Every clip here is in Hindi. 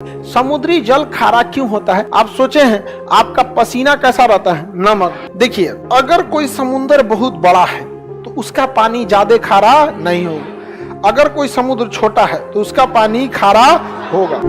समुद्री जल खारा क्यों होता है? आप सोचे हैं आपका पसीना कैसा रहता है? नमक। देखिए, अगर कोई समुद्र बहुत बड़ा है तो उसका पानी ज्यादा खारा नहीं होगा। अगर कोई समुद्र छोटा है तो उसका पानी खारा होगा।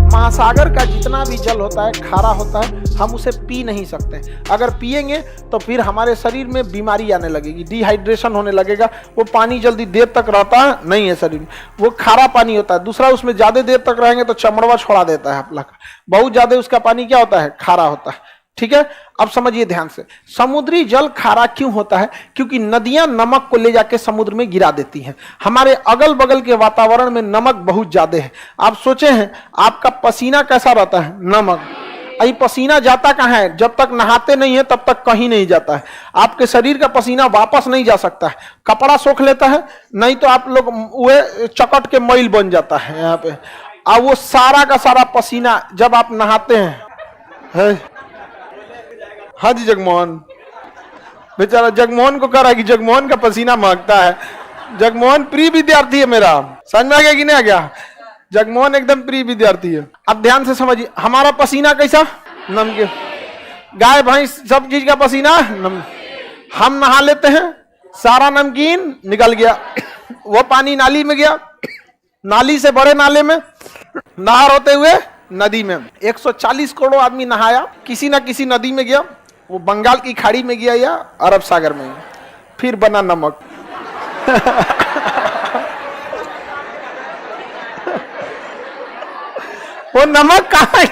महासागर का जितना भी जल होता है खारा होता है, हम उसे पी नहीं सकते। अगर पिएंगे तो फिर हमारे शरीर में बीमारी आने लगेगी, डिहाइड्रेशन होने लगेगा। वो पानी जल्दी देर तक रहता नहीं है शरीर में, वो खारा पानी होता है। दूसरा, उसमें ज्यादा देर तक रहेंगे तो चमड़वा छोड़ा देता है आपला का। बहुत ज्यादा उसका पानी क्या होता है? खारा होता है। ठीक है, अब समझिए ध्यान से, समुद्री जल खारा क्यों होता है? क्योंकि नदियां नमक को ले जाके समुद्र में गिरा देती हैं। हमारे अगल बगल के वातावरण में नमक बहुत ज्यादा है। आप सोचे हैं आपका पसीना कैसा रहता है? नमक। अभी पसीना जाता कहाँ है? जब तक नहाते नहीं है तब तक कहीं नहीं जाता है। आपके शरीर का पसीना वापस नहीं जा सकता है। कपड़ा सोख लेता है, नहीं तो आप लोग वो चकट के मैल बन जाता है यहाँ पे। और वो सारा का सारा पसीना जब आप नहाते हैं, हाँ जी, जगमोहन बेचारा जगमोहन को कह रहा है कि जगमोहन का पसीना महकता है। जगमोहन प्रिय विद्यार्थी है मेरा, समझ में आ गया कि नहीं आ गया? जगमोहन एकदम प्रिय विद्यार्थी है। अब ध्यान से समझिए, हमारा पसीना कैसा? नमकीन। गाय भैंस सब चीज का पसीना हम नहा लेते हैं, सारा नमकीन निकल गया, वो पानी नाली में गया, नाली से बड़े नाले में, नहर होते हुए नदी में। 140 करोड़ आदमी नहाया, किसी ना किसी नदी में गया, वो बंगाल की खाड़ी में गया या अरब सागर में गया, फिर बना नमक। वो नमक कहाँ है?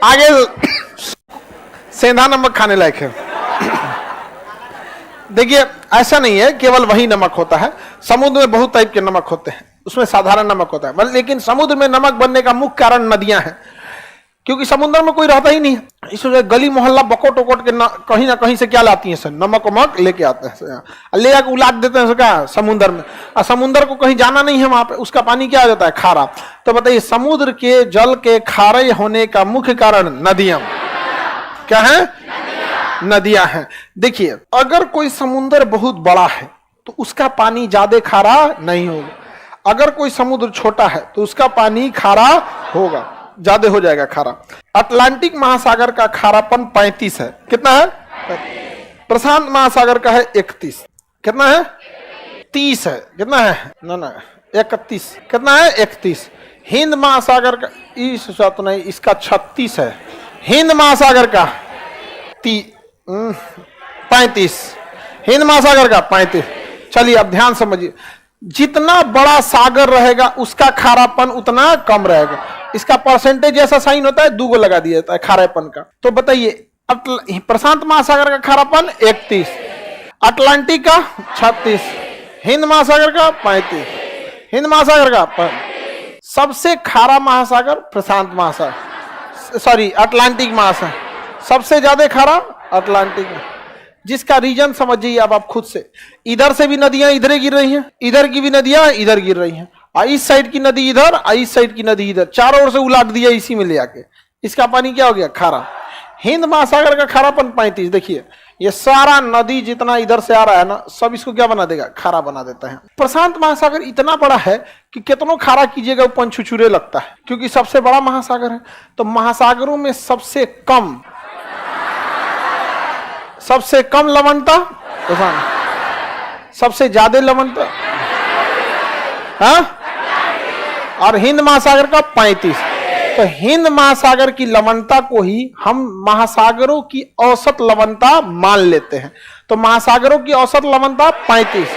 आगे सेंधा नमक खाने लायक है। देखिए, ऐसा नहीं है केवल वही नमक होता है। समुद्र में बहुत टाइप के नमक होते हैं, उसमें साधारण नमक होता है, लेकिन समुद्र में नमक बनने का मुख्य कारण नदियां हैं। क्योंकि समुद्र में कोई रहता ही नहीं है, इसलिए गली मोहल्ला बकोट वकोट के कहीं ना कहीं से क्या लाती है सर? नमक वमक लेके आते हैं, ले आके उलाट देते हैं क्या समुद्र में। और समुद्र को कहीं जाना नहीं है, वहां पे उसका पानी क्या आ जाता है? खारा। तो बताइए, समुद्र के जल के खारे होने का मुख्य कारण नदियां क्या है? नदियां हैं। देखिए, अगर कोई समुद्र बहुत बड़ा है तो उसका पानी ज्यादा खारा नहीं होगा। अगर कोई समुद्र छोटा है तो उसका पानी खारा होगा, ज्यादा हो जाएगा खारा। अटलांटिक महासागर का खारापन 35 है। कितना है? प्रशांत महासागर का है 31। कितना है? 30 है। कितना है? ना 31। कितना है? 31। हिंद महासागर का तो नहीं, इसका 36 है। हिंद महासागर का 35। हिंद महासागर का 35। चलिए अब ध्यान समझिए, जितना बड़ा सागर रहेगा उसका खारापन उतना कम रहेगा। इसका परसेंटेज ऐसा साइन होता है, 2 को लगा दिया जाता है खारेपन का। तो बताइए, प्रशांत महासागर का खारापन 31, अटलांटिक का 36, हिंद महासागर का 35। हिंद महासागर का सबसे खारा महासागर प्रशांत महासागर, सॉरी अटलांटिक महासागर। सबसे ज्यादा खारा अटलांटिक में, जिसका रीजन समझिए अब आप खुद से। इधर से भी नदियां इधर गिर रही हैं, इधर की भी नदियां इधर गिर रही हैं, इस साइड की नदी इधर, इस साइड की नदी इधर, चारों ओर से उलाट दिया इसी में ले आके। इसका पानी क्या हो गया? खारा। हिंद महासागर का खारापन 35। देखिए, ये सारा नदी जितना इधर से आ रहा है ना, सब इसको क्या बना देगा? खारा बना देता है। प्रशांत महासागर इतना बड़ा है कि कितनों खारा कीजिएगा वो पंचुचुरे लगता है, क्योंकि सबसे बड़ा महासागर है। तो महासागरों में सबसे कम लवणता प्रशांत, सबसे ज्यादा लवणता हाँ, और हिंद महासागर का 35। तो हिंद महासागर की लवणता को ही हम महासागरों की औसत लवणता मान लेते हैं। तो महासागरों की औसत लवणता 35।